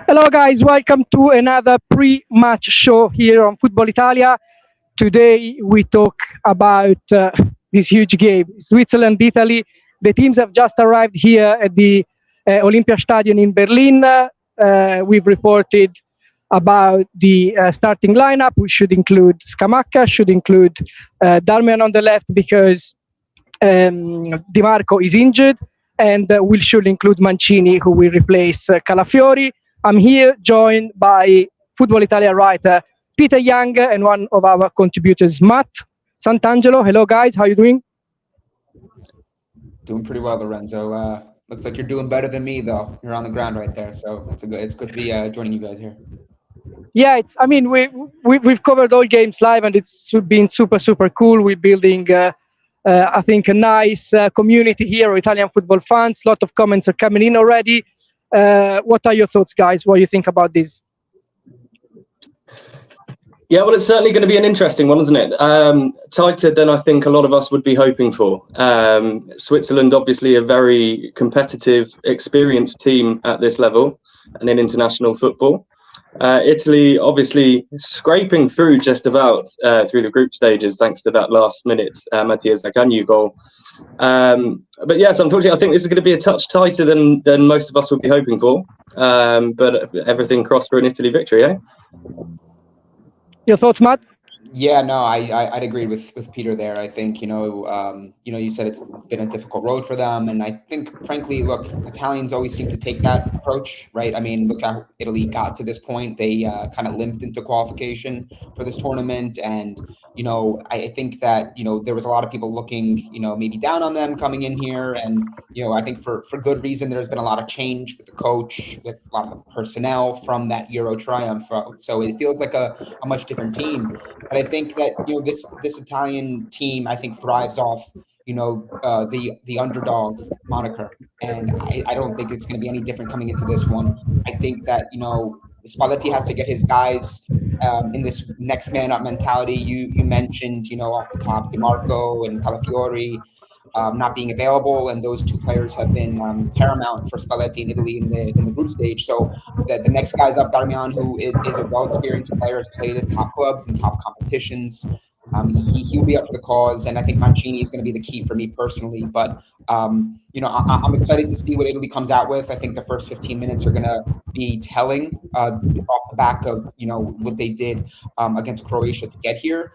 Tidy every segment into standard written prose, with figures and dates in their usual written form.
Hello, guys. Welcome to another pre-match show here on Football Italia. Today we talk about this huge game, Switzerland, Italy. The teams have just arrived here at the Olympia Stadium in Berlin. We've reported about the starting lineup. We should include Scamacca, should include Darmian on the left because Di Marco is injured, and we should include Mancini, who will replace Calafiori. I'm here joined by Football Italia writer Peter Young and one of our contributors, Matt Sant'Angelo. Hello, guys. How are you doing? Doing pretty well, Lorenzo. Looks like you're doing better than me, though. You're on the ground right there, so it's good to be joining you guys here. Yeah, we've covered all games live, and it's been super cool. We're building, I think, a nice community here of Italian football fans. A lot of comments are coming in already. What are your thoughts, guys? What do you think about this? Yeah, well, it's certainly going to be an interesting one, isn't it? Tighter than I think a lot of us would be hoping for. Switzerland, obviously, a very competitive, experienced team at this level and in international football. Italy, obviously, scraping through just about through the group stages, thanks to that last-minute Mattia Zaccagni goal. But yes, unfortunately, I think this is going to be a touch tighter than most of us would be hoping for. But everything crossed for an Italy victory, eh? Your thoughts, Matt? Yeah, no, I'd agree with Peter there. I think you said it's been a difficult road for them, and I think, frankly, look, Italians always seem to take that approach, right? I mean, look how Italy got to this point. They kind of limped into qualification for this tournament, and I think that there was a lot of people looking maybe down on them coming in here, and I think for good reason. There's been a lot of change with the coach, with a lot of personnel from that Euro triumph, so it feels like a much different team. But I think that this Italian team, I think, thrives off the underdog moniker, and I don't think it's going to be any different coming into this one. I think that Spalletti has to get his guys in this next man up mentality. You mentioned off the top Di Marco and Calafiori not being available, and those two players have been paramount for Spalletti in Italy in the group stage. So the next guy's up, Darmian, who is a well-experienced player, has played at top clubs and top competitions. He'll be up for the cause, and I think Mancini is going to be the key for me personally. But I'm excited to see what Italy comes out with. I think the first 15 minutes are going to be telling off the back of what they did against Croatia to get here.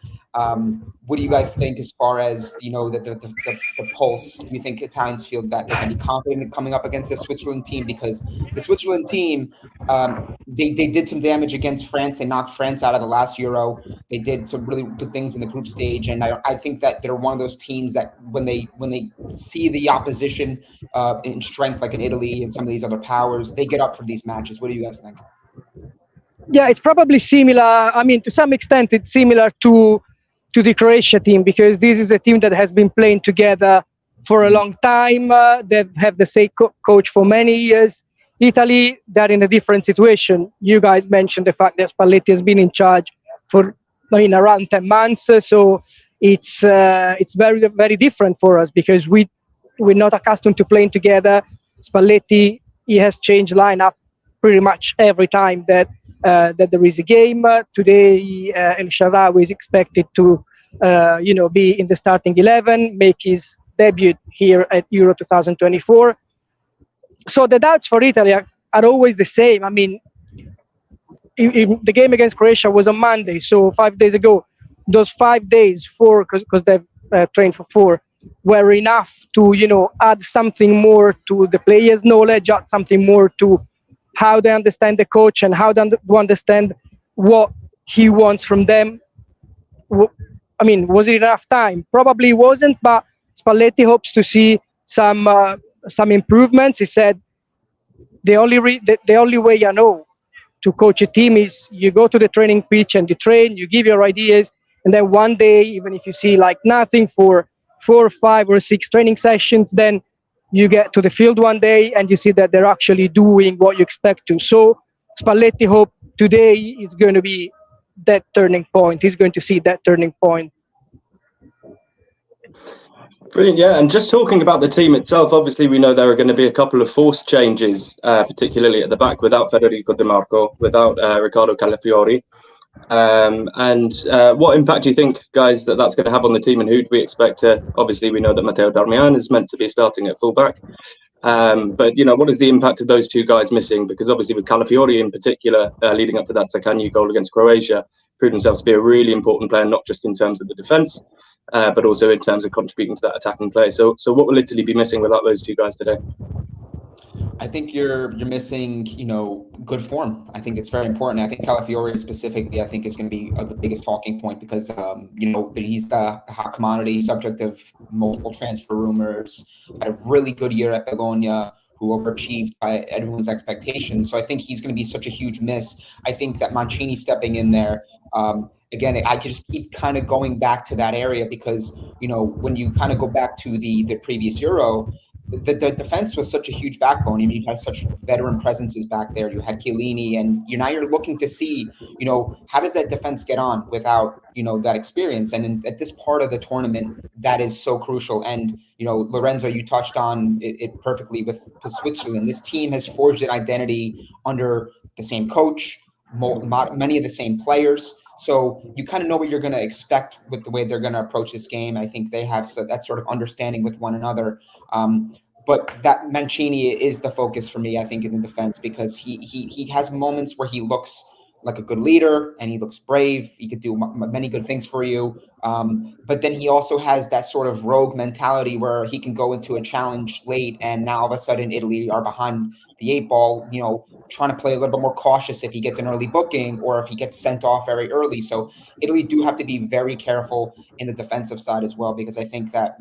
What do you guys think as far as the pulse? Do you think Italians feel that they can be confident in coming up against the Switzerland team? Because the Switzerland team, they did some damage against France. They knocked France out of the last Euro. They did some really good things in the group stage, and I think that they're one of those teams that when they see the opposition in strength, like in Italy and some of these other powers, they get up for these matches. What do you guys think? Yeah, it's probably similar. I mean, to some extent, it's similar to the Croatia team, because this is a team that has been playing together for a long time. They have the same coach for many years. Italy, they're in a different situation. You guys mentioned the fact that Spalletti has been in charge for around 10 months. So it's very different for us because we're not accustomed to playing together. Spalletti, he has changed lineup pretty much every time that there is a game. Today, El Shaarawy is expected to be in the starting 11, make his debut here at Euro 2024. So the doubts for Italy are always the same. I mean, the game against Croatia was on Monday, so 5 days ago. Those 5 days, because they've trained for 4, were enough to add something more to the players' knowledge, add something more to how they understand the coach and how they understand what he wants from them. I mean, was it enough time? Probably wasn't, but Spalletti hopes to see some improvements. He said the only way to coach a team is you go to the training pitch and you train, you give your ideas, and then one day, even if you see like nothing for 4, 5, or 6 training sessions, then you get to the field one day and you see that they're actually doing what you expect to. So Spalletti hope today is going to be that turning point. He's going to see that turning point. Brilliant, yeah. And just talking about the team itself, obviously we know there are going to be a couple of forced changes, particularly at the back, without Federico De Marco, without Riccardo Calafiori. And what impact do you think, guys, that's going to have on the team, and who do we expect to? Obviously, we know that Matteo Darmian is meant to be starting at fullback. But what is the impact of those two guys missing? Because obviously with Calafiori in particular, leading up to that Zaccagni goal against Croatia, proved himself to be a really important player, not just in terms of the defence, but also in terms of contributing to that attacking play. So what will Italy be missing without those two guys today? I think you're missing, good form. I think it's very important. I think Calafiori specifically, I think is going to be the biggest talking point because, he's a hot commodity, subject of multiple transfer rumors, had a really good year at Bologna, who overachieved by everyone's expectations. So I think he's going to be such a huge miss. I think that Mancini stepping in there, again, I could just keep kind of going back to that area because, when you kind of go back to the previous Euro, the defense was such a huge backbone. I mean, you had such veteran presences back there. You had Chiellini, and now you're looking to see, how does that defense get on without, that experience? And at this part of the tournament, that is so crucial. And, Lorenzo, you touched on it perfectly with Switzerland. This team has forged an identity under the same coach, many of the same players. So you kind of know what you're going to expect with the way they're going to approach this game. I think they have that sort of understanding with one another. But that Mancini is the focus for me, I think, in the defense, because he has moments where he looks like a good leader and he looks brave. He could do many good things for you. But then he also has that sort of rogue mentality where he can go into a challenge late and now all of a sudden Italy are behind the 8 ball, trying to play a little bit more cautious if he gets an early booking or if he gets sent off very early. So Italy do have to be very careful in the defensive side as well, because I think that,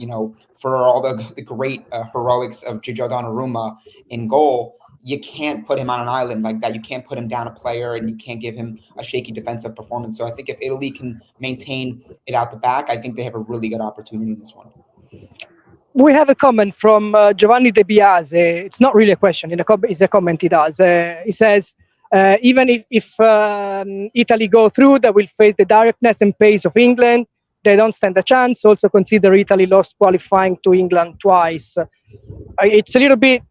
for all the great heroics of Gigio Donnarumma in goal, you can't put him on an island like that. You can't put him down a player and you can't give him a shaky defensive performance. So I think if Italy can maintain it out the back, I think they have a really good opportunity in this one. We have a comment from Giovanni De Biase. It's not really a question, it's a comment he does. He says, even if Italy go through, they will face the directness and pace of England. They don't stand a chance. Also consider Italy lost qualifying to England twice. It's a little bit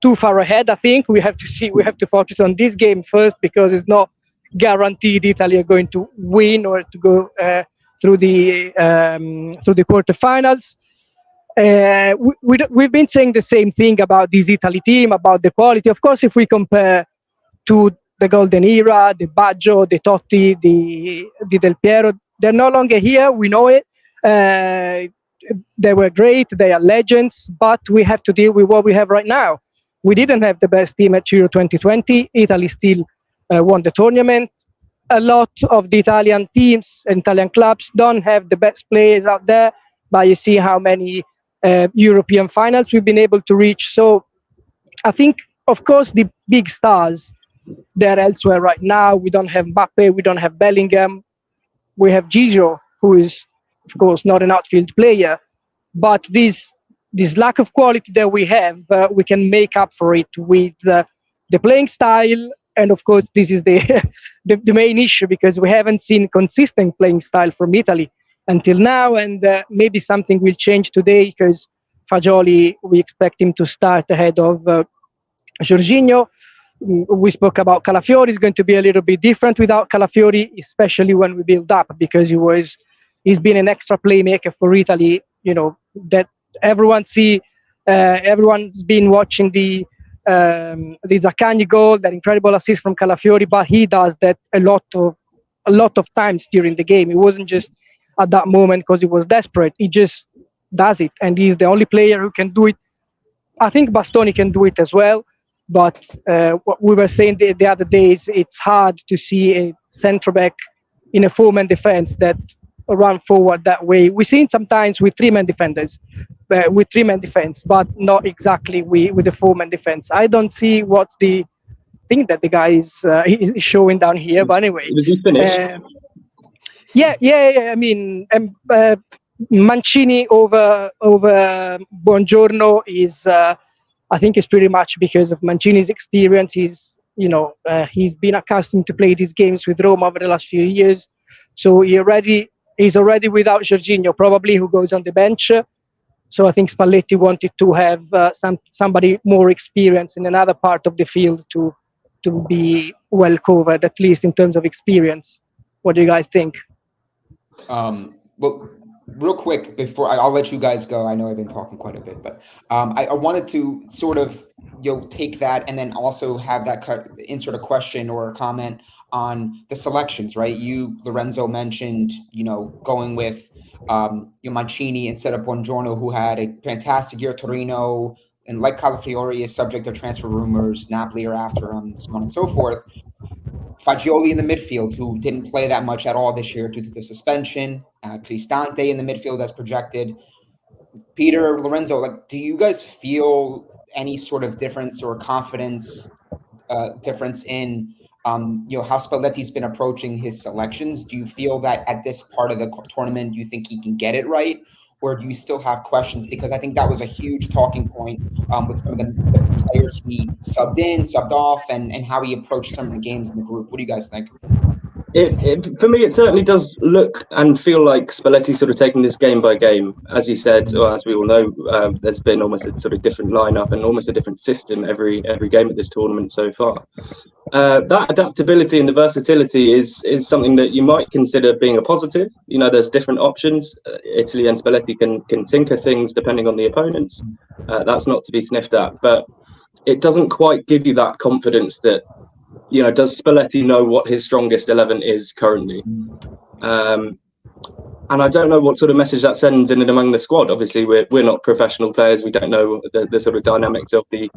too far ahead, I think. We have to focus on this game first, because it's not guaranteed Italy are going to win or to go through the quarterfinals. We've been saying the same thing about this Italy team, about the quality. Of course, if we compare to the golden era, the Baggio, the Totti, the Del Piero, they're no longer here. We know it. They were great. They are legends. But we have to deal with what we have right now. We didn't have the best team at Euro 2020. Italy still won the tournament. A lot of the Italian teams and Italian clubs don't have the best players out there. But you see how many European finals we've been able to reach. So I think, of course, the big stars, they're elsewhere right now. We don't have Mbappe, we don't have Bellingham. We have Gigio, who is, of course, not an outfield player. But this lack of quality that we have, we can make up for it with the playing style. And of course, this is the main issue, because we haven't seen consistent playing style from Italy until now, and maybe something will change today, because Fagioli, we expect him to start ahead of Jorginho. We spoke about Calafiori. It's going to be a little bit different without Calafiori, especially when we build up, because he's been an extra playmaker for Italy. That everyone's been watching the Zaccagni goal, that incredible assist from Calafiori, but he does that a lot of times during the game. It wasn't just at that moment because he was desperate. He just does it, and he's the only player who can do it. I think Bastoni can do it as well, but what we were saying the other days, it's hard to see a centre back in a 4-man defense that run forward that way. We've seen sometimes with 3-man defenders, with 3-man defense, but not exactly with the 4-man defense. I don't see what's the thing that the guy is showing down here, but anyway. Did you finish? Yeah. I mean, Mancini over Buongiorno is, I think, is pretty much because of Mancini's experience. He's been accustomed to play these games with Roma over the last few years, so he's already without Jorginho, probably, who goes on the bench. So I think Spalletti wanted to have somebody more experienced in another part of the field to be well covered, at least in terms of experience. What do you guys think? Well, real quick before I'll let you guys go. I know I've been talking quite a bit, but I wanted to sort of take that and then also have that insert a question or a comment on the selections. Right? You, Lorenzo, mentioned going with Mancini instead of Buongiorno, who had a fantastic year at Torino, and like Calafiori is subject to transfer rumors. Napoli are after him, so on and so forth. Fagioli in the midfield, who didn't play that much at all this year due to the suspension. Cristante in the midfield as projected. Peter, Lorenzo, do you guys feel any sort of difference or confidence difference in how Spalletti's been approaching his selections? Do you feel that at this part of the tournament, do you think he can get it right? Or do you still have questions? Because I think that was a huge talking point with some of the players he subbed in, subbed off, and how he approached some of the games in the group. What do you guys think? For me, it certainly does look and feel like Spalletti's sort of taking this game by game. As you said, or as we all know, there's been almost a sort of different lineup and almost a different system every game at this tournament so far. That adaptability and the versatility is something that you might consider being a positive. There's different options. Italy and Spalletti can tinker things depending on the opponents. That's not to be sniffed at, but it doesn't quite give you that confidence that, does Spalletti know what his strongest 11 is currently? And I don't know what sort of message that sends in and among the squad. Obviously, we're not professional players. We don't know the sort of dynamics of the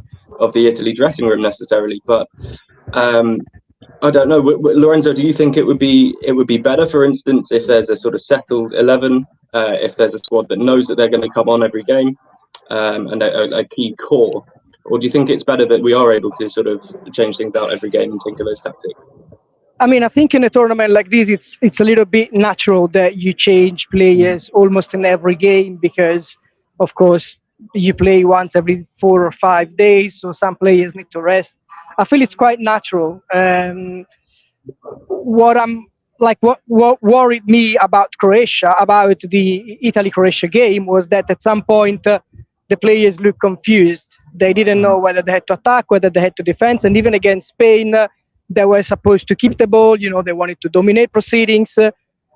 Italy dressing room necessarily. But I don't know. Lorenzo, do you think it would be better, for instance, if there's a sort of settled 11, if there's a squad that knows that they're going to come on every game, and a key core? Or do you think it's better that we are able to sort of change things out every game and tinker those tactics? I mean, I think in a tournament like this, it's a little bit natural that you change players almost in every game because, of course, you play once every 4 or 5 days, so some players need to rest. I feel it's quite natural. What worried me about Croatia, about the Italy-Croatia game, was that at some point the players looked confused. They didn't know whether they had to attack, whether they had to defend, and even against Spain, they were supposed to keep the ball. They wanted to dominate proceedings.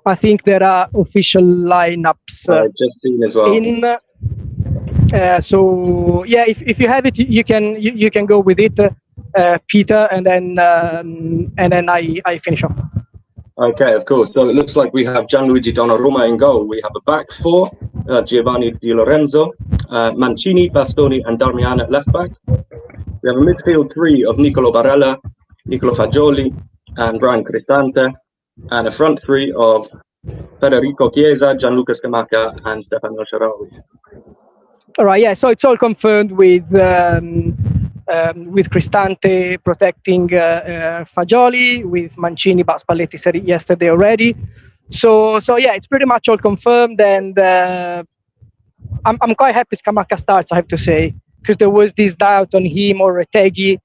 I think there are official lineups just seen as well. So yeah, if you have it, you can go with it, Peter, and then I finish off. Okay, of course. So it looks like we have Gianluigi Donnarumma in goal. We have a back four, Giovanni Di Lorenzo, Mancini, Bastoni, and Darmian at left back. We have a midfield three of Nicolo Barella, Nicolo Fagioli, and Brian Cristante, and a front three of Federico Chiesa, Gianluca Scamacca, and Stefano Sharawi. All right, yeah. So it's all confirmed with Cristante protecting Fagioli, with Mancini, but Spalletti said it yesterday already. So yeah, it's pretty much all confirmed, and I'm quite happy Scamacca starts, I have to say, because there was this doubt on him or Retegui,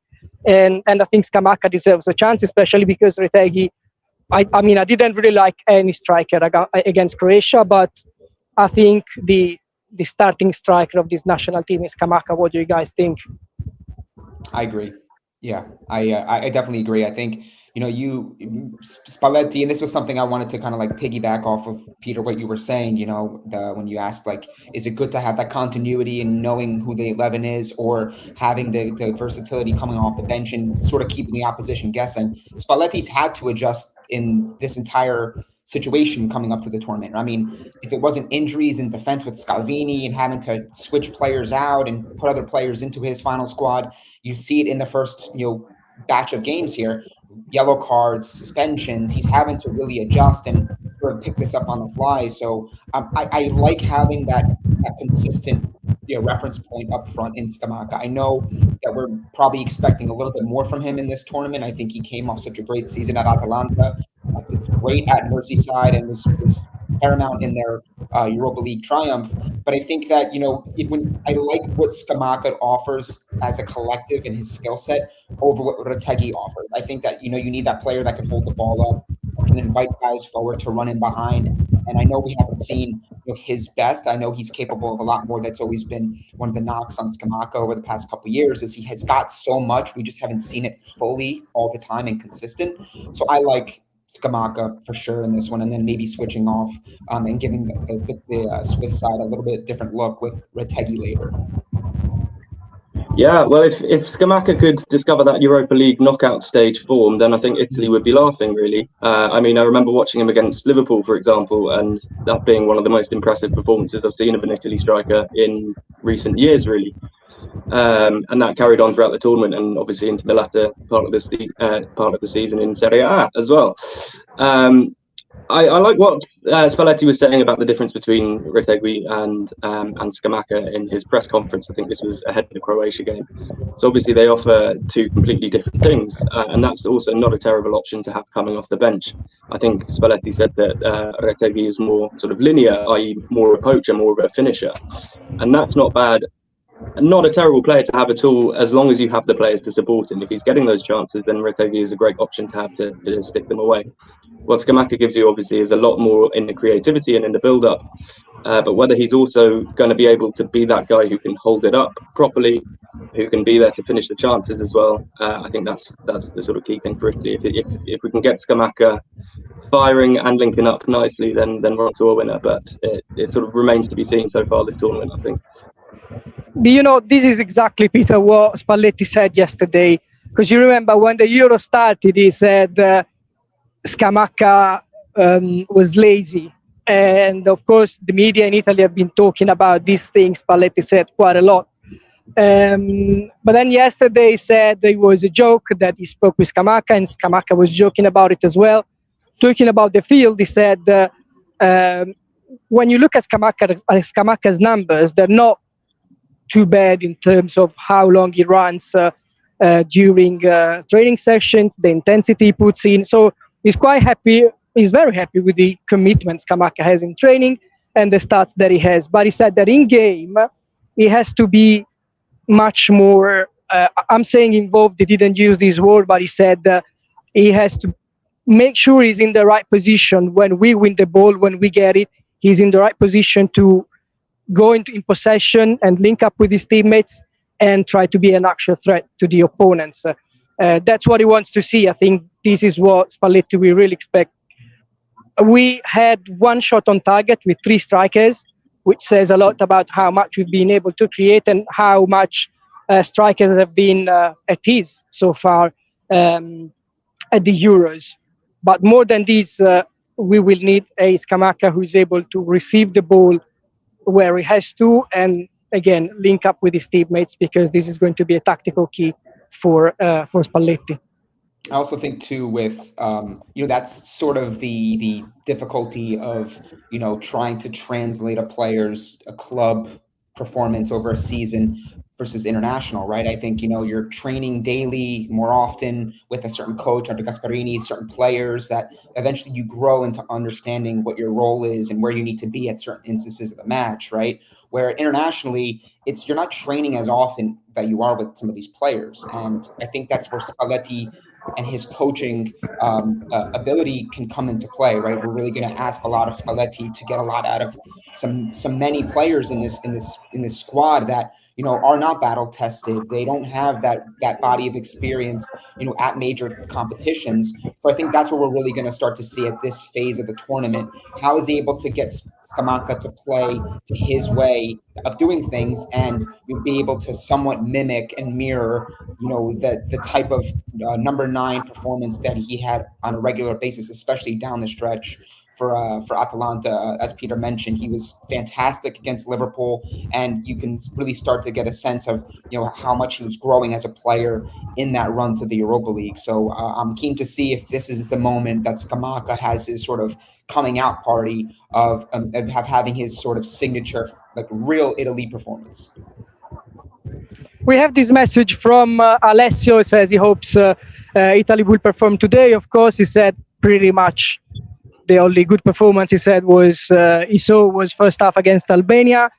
and I think Scamacca deserves a chance, especially because Retegui, I mean, I didn't really like any striker against Croatia, but I think the starting striker of this national team is Scamacca. What do you guys think? I agree. Yeah, I definitely agree. I think, Spalletti, and this was something I wanted to kind of piggyback off of, Peter, what you were saying, when you asked, is it good to have that continuity and knowing who the 11 is, or having the versatility coming off the bench and sort of keeping the opposition guessing? Spalletti's had to adjust in this entire situation coming up to the tournament. I mean, if it wasn't injuries in defense with Scalvini and having to switch players out and put other players into his final squad, you see it in the first, batch of games here, yellow cards, suspensions. He's having to really adjust and sort of pick this up on the fly. So I like having that consistent reference point up front in Scamacca. I know that we're probably expecting a little bit more from him in this tournament. I think he came off such a great season at Atalanta, did great at Merseyside, and was paramount in their Europa League triumph. But I think that, when I like what Scamacca offers as a collective in his skill set over what Retegui offers. I think that, you need that player that can hold the ball up, can invite guys forward to run in behind. And I know we haven't seen, his best. I know he's capable of a lot more. That's always been one of the knocks on Scamacca over the past couple of years, is he has got so much. We just haven't seen it fully all the time and consistent. So I like Scamacca for sure in this one, and then maybe switching off and giving the Swiss side a little bit different look with Retegui later. Yeah, well, if Scamacca could discover that Europa League knockout stage form, then I think Italy would be laughing, really. I mean, I remember watching him against Liverpool, for example, and that being one of the most impressive performances I've seen of an Italy striker in recent years, really. And that carried on throughout the tournament and obviously into the latter part of the season in Serie A as well. I like what Spalletti was saying about the difference between Retegui and Scamacca in his press conference. I think this was ahead of the Croatia game. So obviously they offer two completely different things, and that's also not a terrible option to have coming off the bench. I think Spalletti said that Retegui is more sort of linear, i.e. more of a poacher, more of a finisher, and that's not bad. Not a terrible player to have at all, as long as you have the players to support him. If he's getting those chances, then Retegui is a great option to have to stick them away. What Scamacca gives you, obviously, is a lot more in the creativity and in the build-up. But whether he's also going to be able to be that guy who can hold it up properly, who can be there to finish the chances as well, I think that's the sort of key thing for Italy. If we can get Scamacca firing and linking up nicely, then we're on to a winner. But it sort of remains to be seen so far this tournament, I think. You know, this is exactly, Peter, what Spalletti said yesterday. Because you remember when the Euro started, he said Scamacca was lazy. And of course, the media in Italy have been talking about these things. Spalletti said quite a lot. But then yesterday he said it was a joke, that he spoke with Scamacca, and Scamacca was joking about it as well. Talking about the field, he said, when you look at Scamacca's numbers, they're not too bad in terms of how long he runs during training sessions, the intensity he puts in. So he's quite happy. He's very happy with the commitment Scamacca has in training and the stats that he has. But he said that in game, he has to be much more, I'm saying involved, he didn't use this word, but he said he has to make sure he's in the right position when we win the ball, when we get it. He's in the right position to go in possession and link up with his teammates and try to be an actual threat to the opponents. That's what he wants to see. I think this is what Spalletti will really expect. We had one shot on target with 3 strikers, which says a lot about how much we've been able to create and how much strikers have been at ease so far at the Euros. But more than this, we will need a Scamacca who is able to receive the ball where he has to, and again link up with his teammates, because this is going to be a tactical key for Spalletti. I also think too, with that's sort of the difficulty of trying to translate a club performance over a season versus international, right? I think you're training daily more often with a certain coach under Gasperini, certain players, that eventually you grow into understanding what your role is and where you need to be at certain instances of the match, right? Where internationally, you're not training as often that you are with some of these players, and I think that's where Spalletti and his coaching ability can come into play, right? We're really going to ask a lot of Spalletti to get a lot out of many players in this squad that are not battle tested. They don't have that body of experience, at major competitions. So I think that's what we're really going to start to see at this phase of the tournament. How is he able to get Scamacca to play to his way of doing things, and you'll be able to somewhat mimic and mirror, the type of number 9 performance that he had on a regular basis, especially down the stretch for Atalanta. As Peter mentioned, he was fantastic against Liverpool, and you can really start to get a sense of how much he was growing as a player in that run to the Europa League. So I'm keen to see if this is the moment that Scamacca has his sort of coming out party of having his sort of signature, like, real Italy performance. We have this message from Alessio. It says he hopes Italy will perform today. Of course, he said pretty much the only good performance he said he saw was first half against Albania,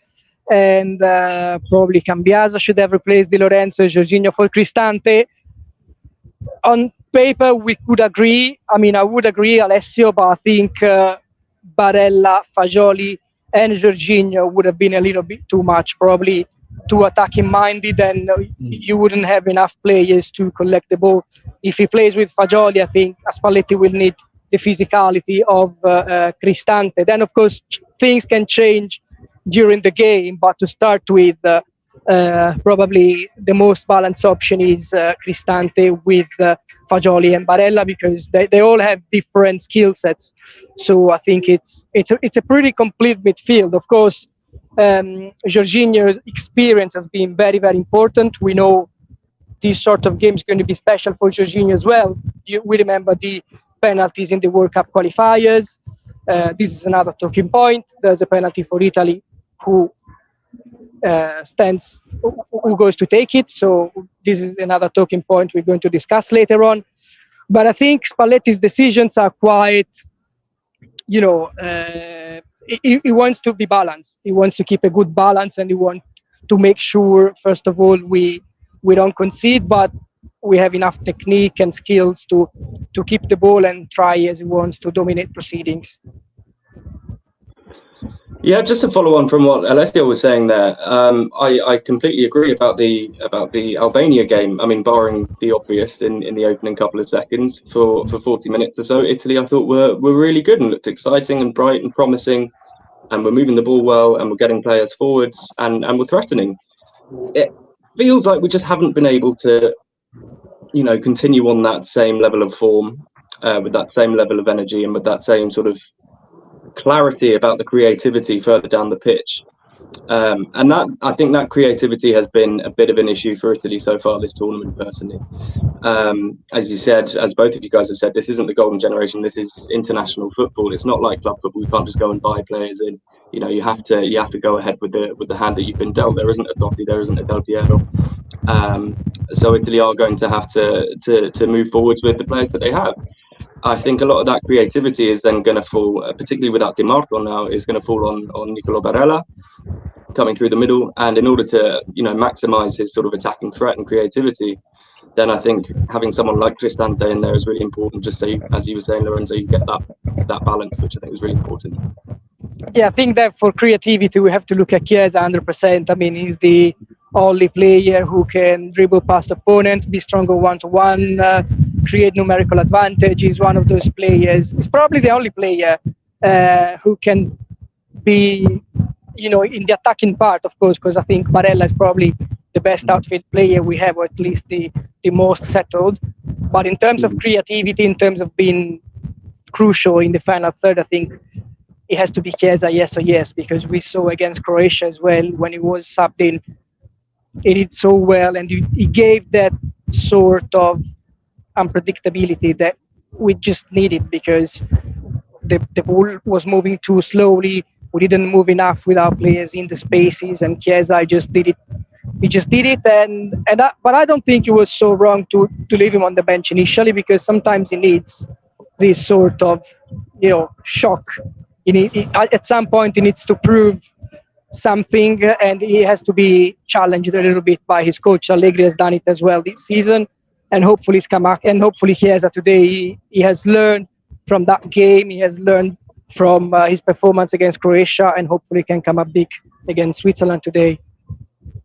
and probably Cambiaso should have replaced Di Lorenzo, Jorginho for Cristante. On paper, we could agree. I mean, I would agree, Alessio, but I think Barella, Fagioli, and Jorginho would have been a little bit too much, probably too attacking minded, and you wouldn't have enough players to collect the ball. If he plays with Fagioli, I think Spalletti will need the physicality of Cristante. Then, of course, things can change during the game, but to start with, probably the most balanced option is Cristante with Fagioli and Barella, because they all have different skill sets. So I think it's a pretty complete midfield. Of course, Jorginho's experience has been very, very important. We know this sort of game is going to be special for Jorginho as well. We remember the penalties in the World Cup qualifiers. This is another talking point. There's a penalty for Italy who goes to take it. So this is another talking point we're going to discuss later on. But I think Spalletti's decisions are quite, he wants to be balanced. He wants to keep a good balance, and he wants to make sure, first of all, we don't concede, but we have enough technique and skills to keep the ball and try as he wants to dominate proceedings. Yeah, just to follow on from what Alessio was saying there, I completely agree about the Albania game. I mean, barring the obvious in the opening couple of seconds for 40 minutes or so, Italy I thought were really good and looked exciting and bright and promising, and we're moving the ball well and we're getting players forwards and we're threatening. It feels like we just haven't been able to, continue on that same level of form, with that same level of energy and with that same sort of clarity about the creativity further down the pitch, and that I think that creativity has been a bit of an issue for Italy so far this tournament. Personally, as you said, as both of you guys have said, this isn't the golden generation. This is international football. It's not like club football. You can't just go and buy players in. You have to go ahead with the hand that you've been dealt. There isn't a Totti, there isn't a Del Piero. So Italy are going to have to move forwards with the players that they have. I think a lot of that creativity is then going to fall, particularly without Di Marco now, is going to fall on Nicolo Barella coming through the middle. And in order to, maximise his sort of attacking threat and creativity, then I think having someone like Cristante in there is really important. Just so, as you were saying, Lorenzo, you get that balance, which I think is really important. Yeah, I think that for creativity, we have to look at Chiesa 100%. I mean, he's the only player who can dribble past opponent, be stronger one-to-one, create numerical advantage. He's one of those players. He's probably the only player who can be, in the attacking part, of course, because I think Barella is probably the best outfield player we have, or at least the most settled. But in terms of creativity, in terms of being crucial in the final third, I think it has to be Chiesa, yes or yes, because we saw against Croatia as well, when he was subbed in, he did so well, and he gave that sort of unpredictability that we just needed, because the ball was moving too slowly. We didn't move enough with our players in the spaces, and Chiesa just did it. He just did it, but I don't think it was so wrong to leave him on the bench initially, because sometimes he needs this sort of shock. At some point he needs to prove something, and he has to be challenged a little bit by his coach. Allegri has done it as well this season, and hopefully Chiesa today, he has learned from that game. He has learned from his performance against Croatia, and hopefully can come up big against Switzerland today.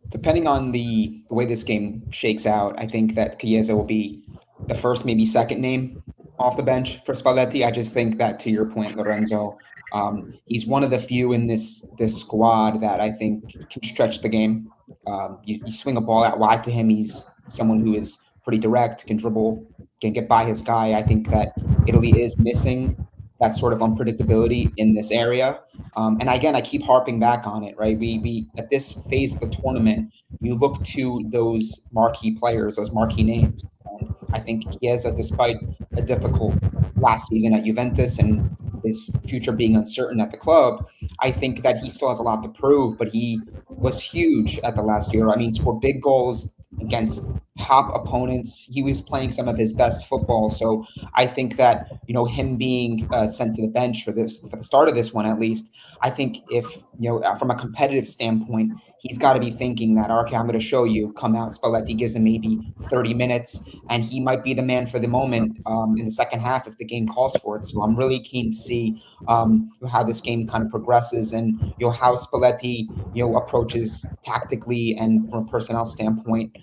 Depending on the way this game shakes out, I think that Chiesa will be the first, maybe second name off the bench for Spalletti. I just think that, to your point, Lorenzo, he's one of the few in this squad that I think can stretch the game. You swing a ball out wide to him, he's someone who is pretty direct, can dribble, can get by his guy. I think that Italy is missing that sort of unpredictability in this area. And again, I keep harping back on it, right? We at this phase of the tournament, you look to those marquee players, those marquee names. And I think Chiesa, despite a difficult last season at Juventus and his future being uncertain at the club, I think that he still has a lot to prove, but he was huge at the last year. I mean, scored big goals against top opponents. He was playing some of his best football. So I think that, him being sent to the bench for the start of this one, at least, I think if, from a competitive standpoint, he's got to be thinking that, okay, I'm going to show you, come out. Spalletti gives him maybe 30 minutes, and he might be the man for the moment in the second half if the game calls for it. So I'm really keen to see how this game kind of progresses, and how Spalletti approaches tactically and from a personnel standpoint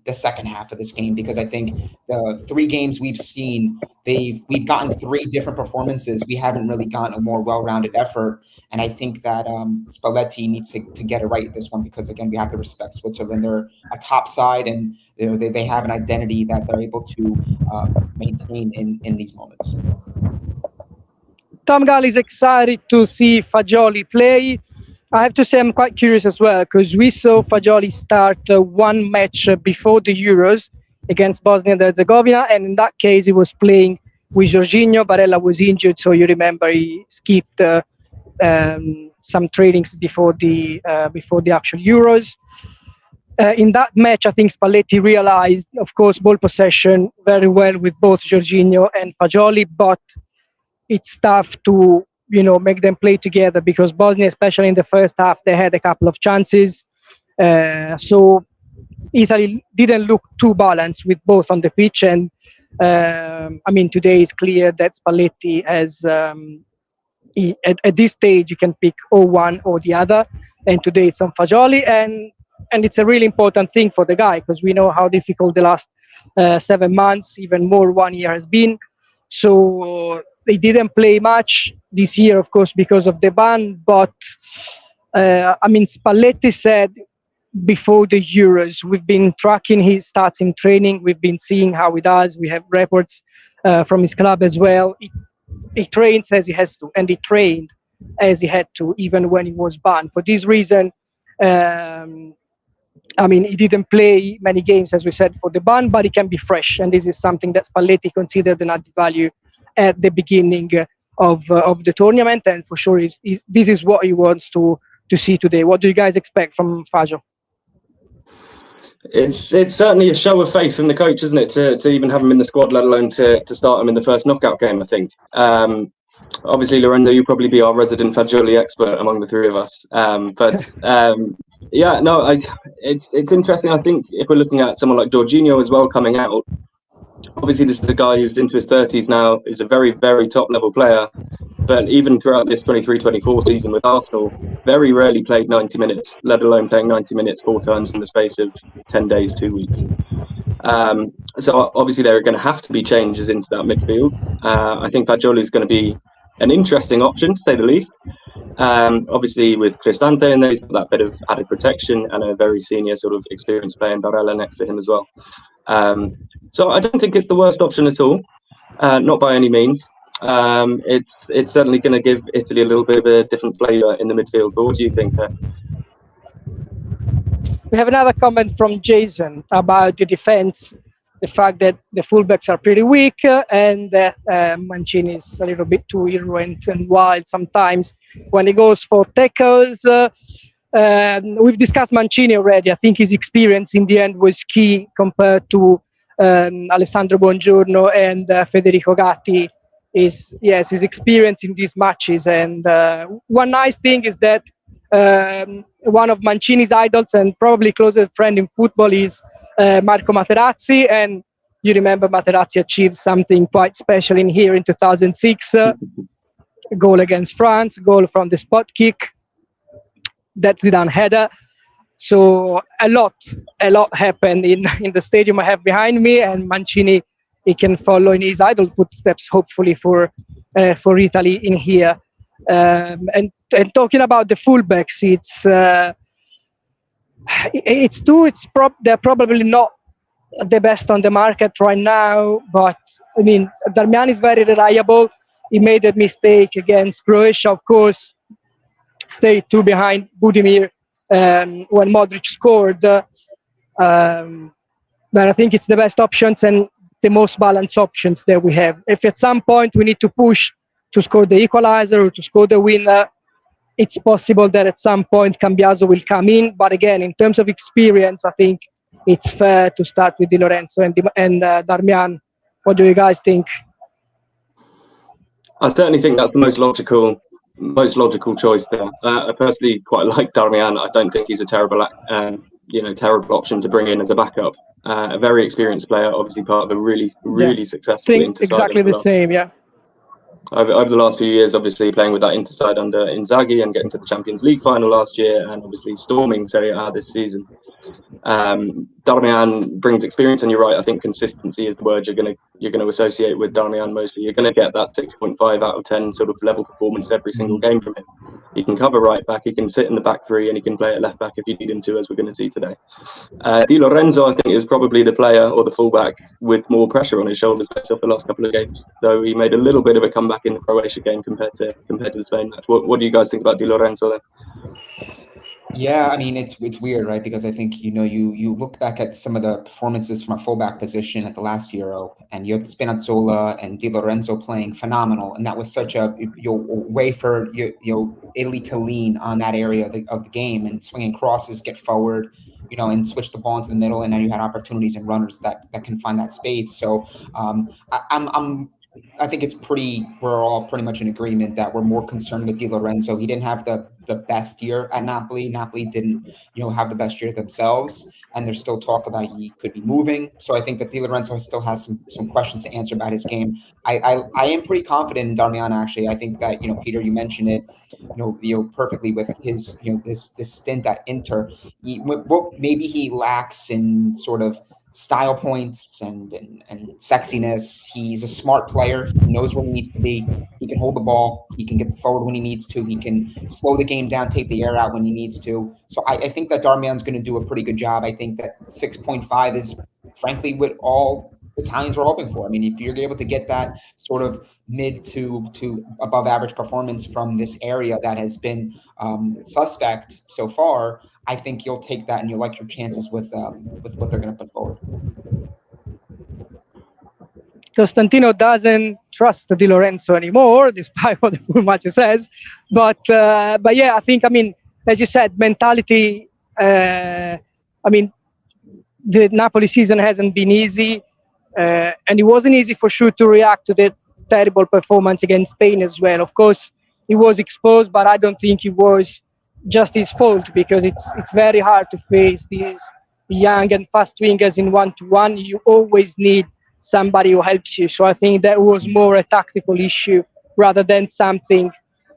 the second half of this game, because I think the 3 games we've seen, we've gotten 3 different performances. We haven't really gotten a more well-rounded effort, and I think that Spalletti needs to get it right this one, because again, we have to respect Switzerland. They're a top side, and they have an identity that they're able to maintain in these moments. Tom Gall is excited to see Fagioli play. I have to say I'm quite curious as well, because we saw Fagioli start one match before the Euros against Bosnia and Herzegovina, and in that case he was playing with Jorginho. Barella was injured, so you remember he skipped some trainings before the actual Euros. In that match, I think Spalletti realized, of course, ball possession very well with both Jorginho and Fagioli, but it's tough to make them play together, because Bosnia, especially in the first half, they had a couple of chances. So Italy didn't look too balanced with both on the pitch. And today it's clear that Spalletti has, at this stage, you can pick or one or the other. And today it's on Fagioli. And it's a really important thing for the guy, because we know how difficult the last 7 months, even more 1 year, has been. So they didn't play much this year, of course, because of the ban. But Spalletti said before the Euros, we've been tracking his stats in training. We've been seeing how he does. We have reports from his club as well. He trains as he has to, and he trained as he had to, even when he was banned. For this reason, he didn't play many games, as we said, for the ban, but he can be fresh. And this is something that Spalletti considered an added value at the beginning of the tournament. And for sure, this is what he wants to see today. What do you guys expect from Fagio? It's certainly a show of faith from the coach, isn't it, to even have him in the squad, let alone to start him in the first knockout game, I think. Obviously, Lorenzo, you'll probably be our resident Fagioli expert among the 3 of us. It's interesting. I think if we're looking at someone like Jorginho as well coming out, obviously this is a guy who's into his 30s now. He's a very, very top-level player. But even throughout this 23-24 season with Arsenal, very rarely played 90 minutes, let alone playing 90 minutes 4 times in the space of 10 days, 2 weeks. So obviously there are going to have to be changes into that midfield. I think Fagioli is going to be an interesting option, to say the least. Obviously with Cristante in there, he's got that bit of added protection and a very senior sort of experienced player in Barella next to him as well. So I don't think it's the worst option at all, not by any means. It's certainly going to give Italy a little bit of a different flavour in the midfield. But what do you think? We have another comment from Jason about the defense, the fact that the fullbacks are pretty weak and that Mancini is a little bit too irreverent and wild sometimes when he goes for tackles. We've discussed Mancini already. I think his experience in the end was key compared to Alessandro Buongiorno and Federico Gatti. His experience in these matches. And one nice thing is that one of Mancini's idols and probably closest friend in football is Marco Materazzi. And you remember Materazzi achieved something quite special in here in 2006, goal against France, goal from the spot kick, that Zidane header. So a lot happened in the stadium I have behind me, and Mancini, he can follow in his idol footsteps, hopefully for Italy in here. And talking about the fullbacks, they're probably not the best on the market right now. But I mean, Darmian is very reliable. He made a mistake against Croatia, of course, stayed 2 behind Budimir when Modric scored. But I think it's the best options and the most balanced options that we have. If at some point we need to push to score the equalizer or to score the winner, it's possible that at some point Cambiaso will come in. But again, in terms of experience, I think it's fair to start with Di Lorenzo and Darmian. What do you guys think? I certainly think that's the most logical choice there. I personally quite like Darmian. I don't think he's a terrible option to bring in as a backup. A very experienced player, obviously part of a really successful Think Inter side exactly the same, yeah. Over the last few years, obviously playing with that Inter side under Inzaghi and getting to the Champions League final last year, and obviously storming Serie A this season. Darmian brings experience, and you're right. I think consistency is the word you're going to associate with Darmian mostly. You're going to get that 6.5 out of 10 sort of level performance every single game from him. He can cover right back, he can sit in the back three, and he can play at left back if you need him to, as we're going to see today. Di Lorenzo, I think, is probably the player or the fullback with more pressure on his shoulders based off the last couple of games. Though he made a little bit of a comeback in the Croatia game compared to the Spain match. What do you guys think about Di Lorenzo then? Yeah, I mean, it's weird, right? Because I think, you look back at some of the performances from a fullback position at the last Euro, and you have Spinazzola and Di Lorenzo playing phenomenal, and that was such a way for Italy to lean on that area of the game and swinging crosses, get forward, and switch the ball into the middle, and then you had opportunities and runners that can find that space. So I think we're all pretty much in agreement that we're more concerned with Di Lorenzo. He didn't have the best year at Napoli. Napoli didn't, have the best year themselves, and there's still talk about he could be moving. So I think that Di Lorenzo still has some questions to answer about his game. I am pretty confident in Darmian, actually. I think that, Peter, you mentioned it, perfectly with his, this stint at Inter. What maybe he lacks in sort of style points and sexiness. He's a smart player. He knows where he needs to be. He can hold the ball. He can get forward when he needs to. He can slow the game down, take the air out when he needs to. So I think that Darmian's going to do a pretty good job. I think that 6.5 is, frankly, what all Italians were hoping for. I mean, if you're able to get that sort of mid to above average performance from this area that has been suspect so far, I think you'll take that and you'll like your chances with what they're going to put forward. Costantino doesn't trust Di Lorenzo anymore, despite what the match says. But yeah, I think, as you said, mentality. The Napoli season hasn't been easy, and it wasn't easy for sure to react to the terrible performance against Spain as well. Of course, he was exposed, but I don't think it was just his fault, because it's very hard to face these young and fast wingers in 1-to-1. You always need somebody who helps you. So I think that was more a tactical issue rather than something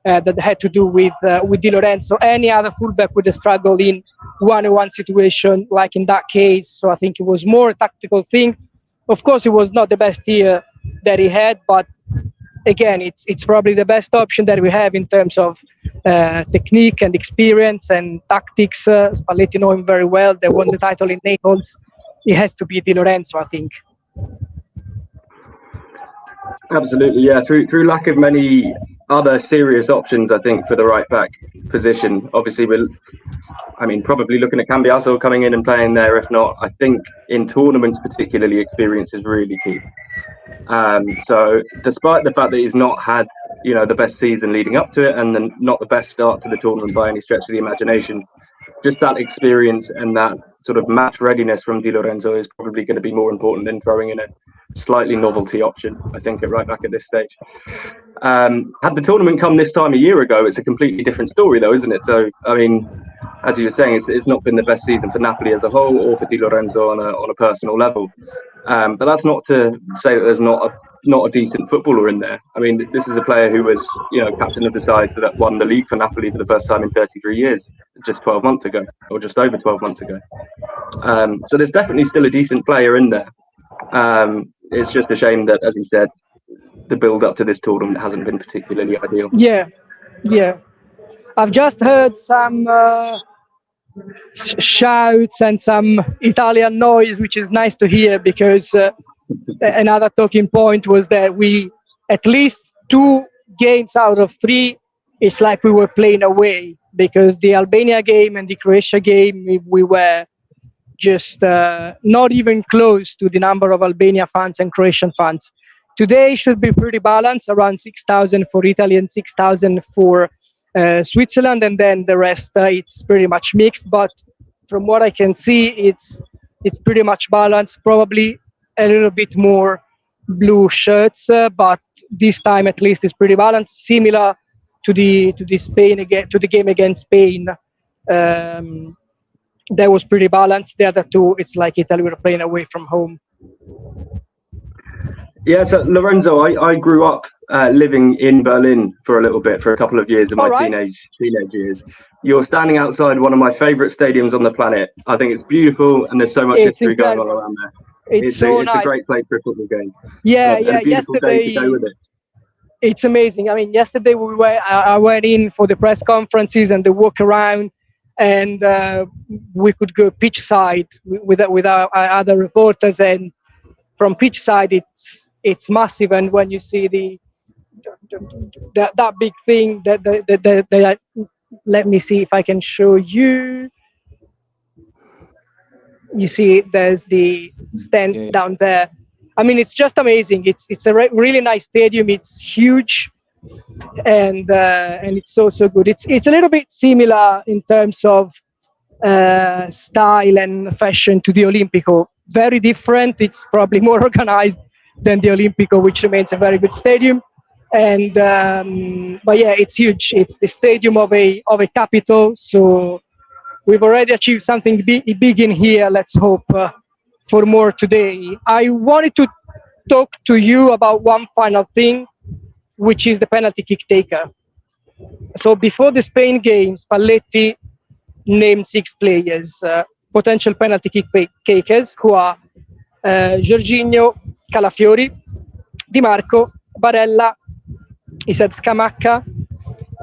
that had to do with Di Lorenzo. Any other fullback would have struggled in 1-on-1 situation like in that case. So I think it was more a tactical thing. Of course, it was not the best year that he had, but again, it's probably the best option that we have in terms of technique and experience and tactics. Spalletti know him very well. They won the title in Naples. It has to be Di Lorenzo, I think. Absolutely, yeah. Through lack of many other serious options, I think, for the right back position. Obviously, probably looking at Cambiaso coming in and playing there. If not, I think in tournaments particularly, experience is really key. So despite the fact that he's not had, the best season leading up to it, and then not the best start to the tournament by any stretch of the imagination, just that experience and that sort of match readiness from Di Lorenzo is probably going to be more important than throwing in a slightly novelty option, I think, at right back at this stage. Had the tournament come this time a year ago, it's a completely different story, though, isn't it? So, as you were saying, it's not been the best season for Napoli as a whole, or for Di Lorenzo on a personal level. But that's not to say that there's not a decent footballer in there. This is a player who was, captain of the side that won the league for Napoli for the first time in 33 years, just 12 months ago, or just over 12 months ago. So there's definitely still a decent player in there. It's just a shame that, as he said, the build up to this tournament hasn't been particularly ideal. Yeah. I've just heard some shouts and some Italian noise, which is nice to hear, because another talking point was that we, at least 2 games out of 3, it's like we were playing away, because the Albania game and the Croatia game, we were just not even close to the number of Albania fans and Croatian fans. Today should be pretty balanced, around 6,000 for Italy and 6,000 for Switzerland, and then the rest it's pretty much mixed. But from what I can see, it's it's pretty much balanced. Probably a little bit more blue shirts, but this time at least it's pretty balanced, similar to the Spain again, to the game against Spain. Um, that was pretty balanced. The other two, it's like Italy were playing away from home. Yeah, so Lorenzo, I grew up living in Berlin for a little bit, for a couple of years in my teenage years. You're standing outside one of my favourite stadiums on the planet. I think it's beautiful, and there's so much history going on around there. It's so it's nice. a great place for a football game. Yeah, and a beautiful day to go with it. It's amazing. I mean, yesterday I went in for the press conferences and the walk around, and we could go pitch side with our other reporters, and from pitch side it's massive. And when you see that big thing, that let me see if I can show you. You see, there's the stands down there. I mean, it's just amazing. It's a really nice stadium. It's huge, and it's so good. It's a little bit similar in terms of style and fashion to the Olimpico. Very different. It's probably more organized than the Olimpico, which remains a very good stadium. And but yeah, it's huge. It's the stadium of a capital. So we've already achieved something big in here. Let's hope for more today. I wanted to talk to you about one final thing, which is the penalty kick taker. So before the Spain game, Spalletti named 6 players, potential penalty kick takers, who are Jorginho, Calafiori, Di Marco, Barella. He said Scamacca,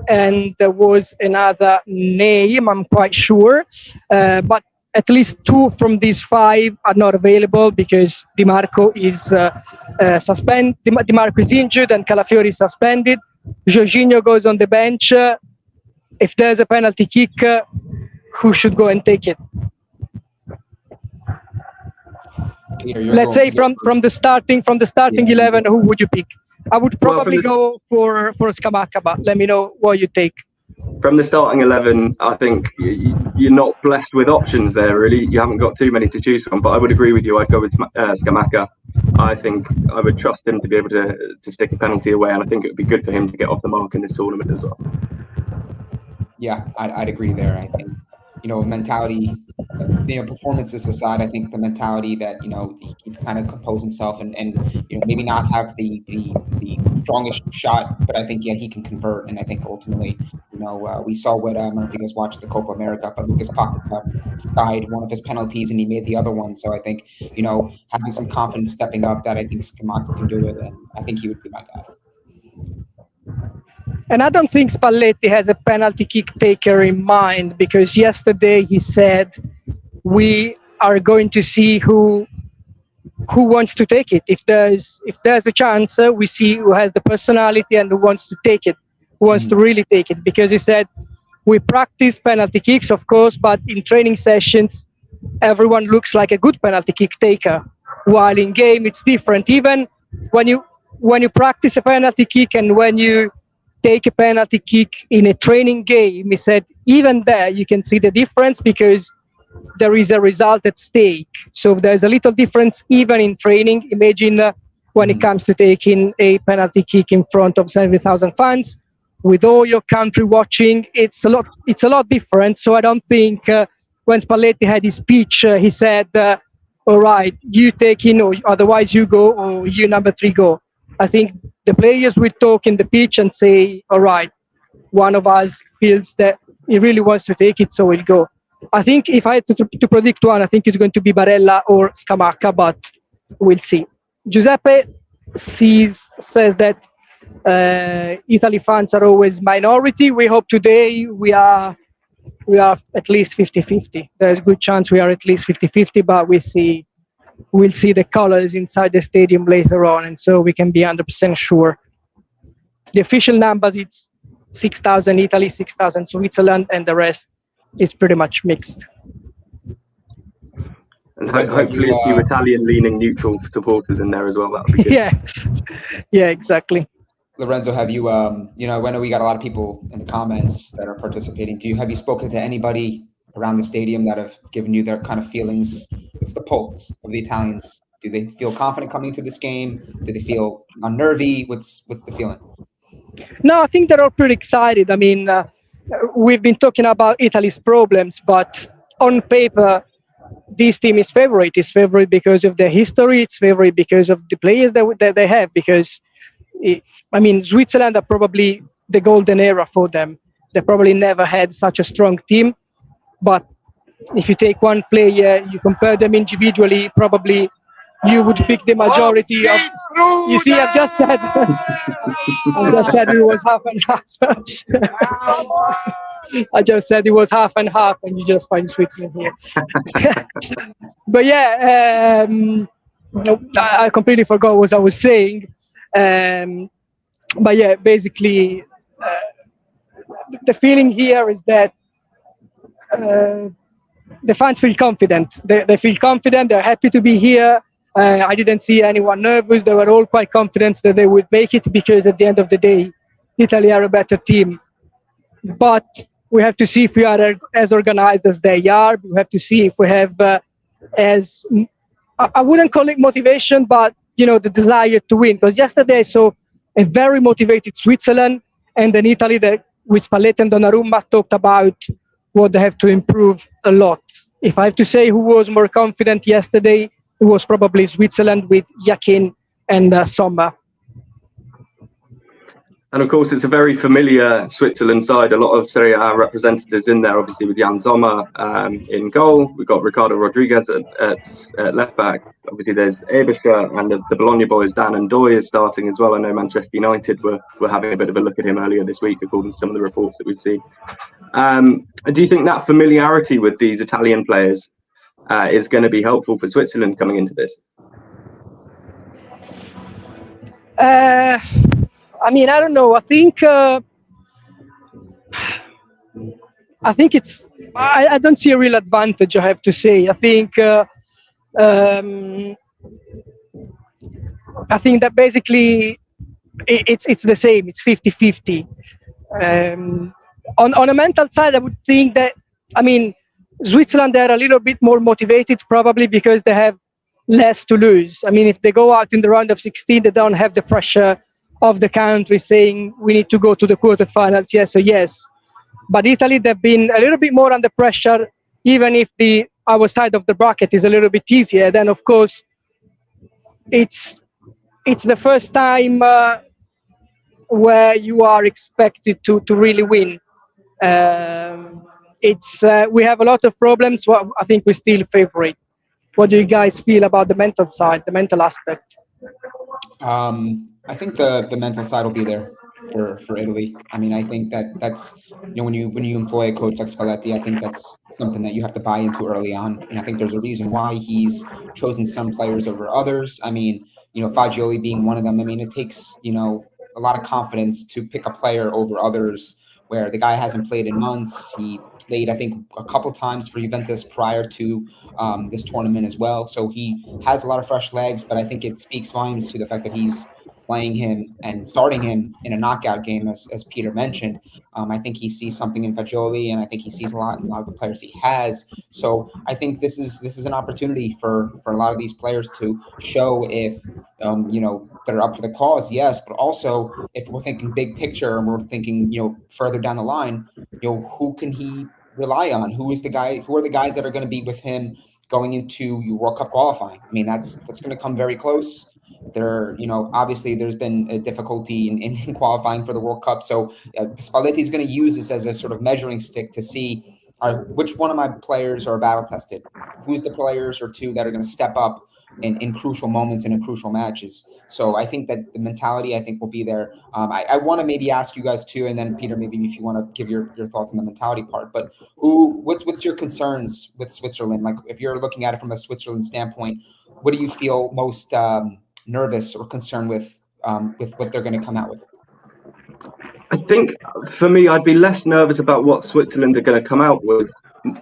and there was another name, I'm quite sure, but at least 2 from these 5 are not available because Di Marco is suspended. Di Marco is injured and Calafiori is suspended. Jorginho goes on the bench. If there's a penalty kick, who should go and take it? Peter, let's say from the starting 11, who would you pick? I would probably go for Scamacca, but let me know what you take. From the starting 11, I think you're not blessed with options there, really. You haven't got too many to choose from, but I would agree with you. I'd go with Scamacca. I think I would trust him to be able to stick a penalty away, and I think it would be good for him to get off the mark in this tournament as well. Yeah, I'd agree there. I think, mentality, performances aside, I think the mentality that, he can kind of compose himself and maybe not have the strongest shot, but I think, he can convert. And I think ultimately, we saw what, I don't know if you guys watched the Copa America, but Lucas Paquetá skied one of his penalties and he made the other one. So I think, having some confidence stepping up, that I think Scamacca can do it. And I think he would be my guy. And I don't think Spalletti has a penalty kick taker in mind, because yesterday he said we are going to see who wants to take it. If there's a chance, we see who has the personality and who wants to take it, who wants to really take it. Because he said we practice penalty kicks, of course, but in training sessions everyone looks like a good penalty kick taker, while in game it's different. Even when you practice a penalty kick and when you take a penalty kick in a training game, he said even there you can see the difference, because there is a result at stake. So there's a little difference even in training. Imagine when it comes to taking a penalty kick in front of 70,000 fans with all your country watching, it's a lot different. So I don't think when Spalletti had his speech, he said, all right, you take in, or otherwise you go, or you number 3 go. I think the players will talk in the pitch and say, all right, one of us feels that he really wants to take it, so we'll go. I think if I had to predict one, I think it's going to be Barella or Scamacca, but we'll see. Giuseppe says that Italy fans are always minority. We hope today we are at least 50-50. There's a good chance we are at least 50-50, but we'll see the colors inside the stadium later on, and so we can be 100% sure. The official numbers, it's 6,000 Italy, 6,000 Switzerland, and the rest is pretty much mixed. And hopefully a few Italian-leaning neutral supporters in there as well. That would be good. Yeah, exactly. Lorenzo, have you, I know we got a lot of people in the comments that are participating. Have you spoken to anybody around the stadium that have given you their kind of feelings? What's the pulse of the Italians? Do they feel confident coming to this game? Do they feel unnervy? What's the feeling? No, I think they're all pretty excited. I mean, we've been talking about Italy's problems, but on paper, this team is favorite. It's favorite because of their history. It's favorite because of the players that they have. Because, I mean, Switzerland are probably the golden era for them. They probably never had such a strong team. But if you take one player, you compare them individually, probably you would pick the majority of. You see, I've just said, I just said it was half and half. I just said it was half and half, and you just find Switzerland here. But yeah, I completely forgot what I was saying. But yeah, basically, the feeling here is that the fans feel confident. They feel confident. They're happy to be here. I didn't see anyone nervous. They were all quite confident that they would make it, because at the end of the day, Italy are a better team. But we have to see if we are as organized as they are. We have to see if we have I wouldn't call it motivation, but the desire to win. Because yesterday I saw a very motivated Switzerland and an Italy that, with Spalletti and Donnarumma, talked about what they have to improve a lot. If I have to say who was more confident yesterday, it was probably Switzerland with Yakin and Sommer. And of course, it's a very familiar Switzerland side. A lot of Serie A representatives in there, obviously with Jan Sommer in goal. We've got Ricardo Rodriguez at left back. Obviously, there's Eberscher, and the Bologna boys, Dan and Doy, is starting as well. I know Manchester United were having a bit of a look at him earlier this week, according to some of the reports that we've seen. Do you think that familiarity with these Italian players is going to be helpful for Switzerland coming into this? I mean, I don't know. I think it's. I don't see a real advantage, I have to say. I think that basically it's the same. It's 50-50. On a mental side, I would think that, I mean, Switzerland, they're a little bit more motivated, probably because they have less to lose. I mean, if they go out in the round of 16, they don't have the pressure of the country saying we need to go to the quarterfinals, yes or yes. But Italy, they've been a little bit more under pressure, even if our side of the bracket is a little bit easier. Then, of course, it's the first time where you are expected to really win. We have a lot of problems. Well, I think we're still favorite. What do you guys feel about the mental side, the mental aspect? I think the mental side will be there for Italy. I mean, I think that's when you employ a coach like Spalletti, I think that's something that you have to buy into early on. And I think there's a reason why he's chosen some players over others. I mean, Fagioli being one of them. I mean, it takes a lot of confidence to pick a player over others, where the guy hasn't played in months. He played, I think, a couple times for Juventus prior to this tournament as well. So he has a lot of fresh legs, but I think it speaks volumes to the fact that he's playing him and starting him in a knockout game, as Peter mentioned. I think he sees something in Fagioli, and I think he sees a lot in a lot of the players he has. So I think this is an opportunity for a lot of these players to show if they're up for the cause, yes, but also if we're thinking big picture and we're thinking further down the line, who can he rely on? Who are the guys that are going to be with him going into World Cup qualifying? I mean, that's going to come very close. Obviously there's been a difficulty in qualifying for the World Cup. So Spalletti is going to use this as a sort of measuring stick to see which one of my players are battle tested. Who's the players or two that are going to step up in crucial moments and in crucial matches. So I think that the mentality, I think, will be there. I want to maybe ask you guys too, and then Peter, maybe if you want to give your thoughts on the mentality part. But what's your concerns with Switzerland? Like, if you're looking at it from a Switzerland standpoint, what do you feel most nervous or concerned with what they're going to come out with? I think for me, I'd be less nervous about what Switzerland are going to come out with,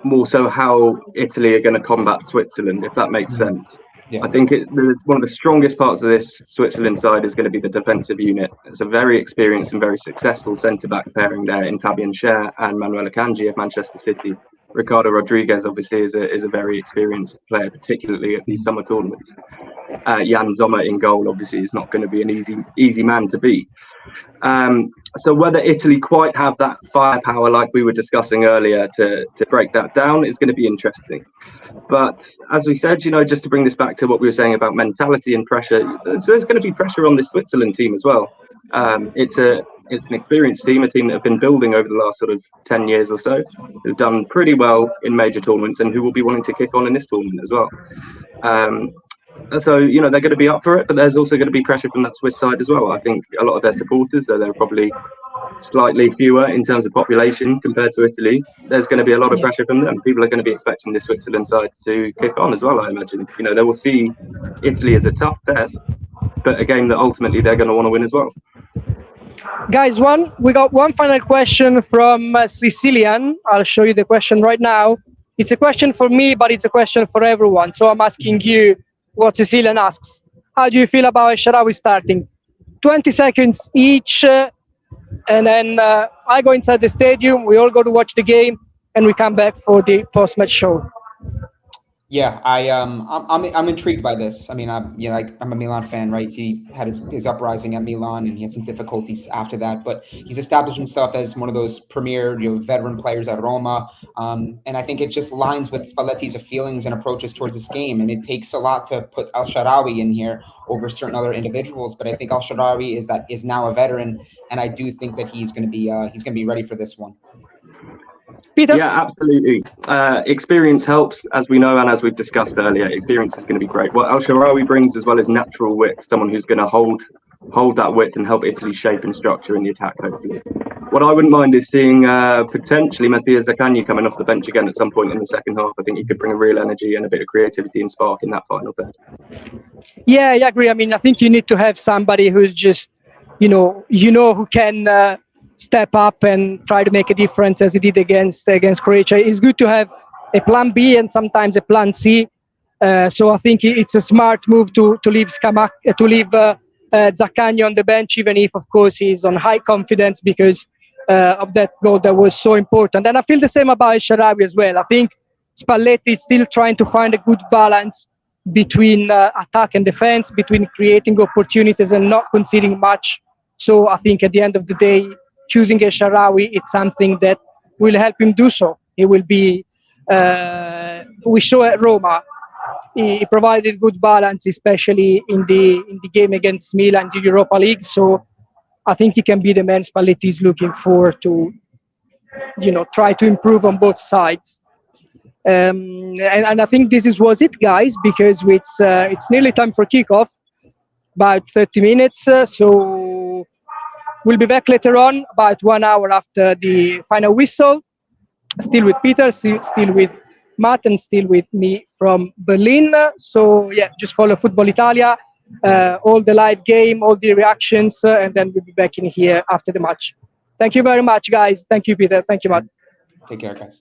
more so how Italy are going to combat Switzerland, if that makes sense. Yeah. I think one of the strongest parts of this Switzerland side is going to be the defensive unit. It's a very experienced and very successful centre-back pairing there in Fabian Schär and Manuel Akanji of Manchester City. Ricardo Rodriguez obviously is a very experienced player, particularly at these summer tournaments. Jan Sommer in goal obviously is not going to be an easy man to beat. So whether Italy quite have that firepower like we were discussing earlier to break that down is going to be interesting. But as we said, just to bring this back to what we were saying about mentality and pressure, there's going to be pressure on this Switzerland team as well. It's an experienced team, a team that have been building over the last sort of 10 years or so, who've done pretty well in major tournaments and who will be wanting to kick on in this tournament as well. So, they're going to be up for it, but there's also going to be pressure from that Swiss side as well. I think a lot of their supporters, though they're probably slightly fewer in terms of population compared to Italy, there's going to be a lot of pressure from them. People are going to be expecting the Switzerland side to kick on as well, I imagine. They will see Italy as a tough test, but a game that ultimately they're going to want to win as well. Guys, we got one final question from Sicilian. I'll show you the question right now. It's a question for me, but it's a question for everyone. So I'm asking you what Sicilian asks. How do you feel about El-Shaarawy starting? 20 seconds each, and then I go inside the stadium, we all go to watch the game, and we come back for the post-match show. Yeah, I'm intrigued by this. I mean, I'm a Milan fan, right? He had his uprising at Milan, and he had some difficulties after that. But he's established himself as one of those premier, veteran players at Roma, and I think it just aligns with Spalletti's feelings and approaches towards this game. And it takes a lot to put El-Shaarawy in here over certain other individuals. But I think El-Shaarawy is now a veteran, and I do think that he's going to be ready for this one. Peter? Yeah, absolutely. Experience helps, as we know and as we've discussed earlier. Experience is going to be great. What El-Shaarawy brings, as well as natural width, someone who's going to hold that width and help Italy's shape and structure in the attack, hopefully. What I wouldn't mind is seeing potentially Mattia Zaccagni coming off the bench again at some point in the second half. I think he could bring a real energy and a bit of creativity and spark in that final third. Yeah, I agree. I mean, I think you need to have somebody who's just, who can step up and try to make a difference as he did against Croatia. It's good to have a plan B and sometimes a plan C. So I think it's a smart move to leave Zaccagni on the bench, even if, of course, he's on high confidence because of that goal that was so important. And I feel the same about El-Shaarawy as well. I think Spalletti is still trying to find a good balance between attack and defense, between creating opportunities and not conceding much. So I think at the end of the day, choosing El-Shaarawy, it's something that will help him do so. It will be, we saw at Roma, he provided good balance, especially in the game against Milan, the Europa League. So I think he can be the man Spalletti is looking for to, try to improve on both sides. And I think this was it, guys, because it's nearly time for kickoff, about 30 minutes. So we'll be back later on, about 1 hour after the final whistle. Still with Peter, still with Matt, and still with me from Berlin. So yeah, just follow Football Italia, all the live game, all the reactions, and then we'll be back in here after the match. Thank you very much, guys. Thank you, Peter. Thank you, Matt. Take care, guys.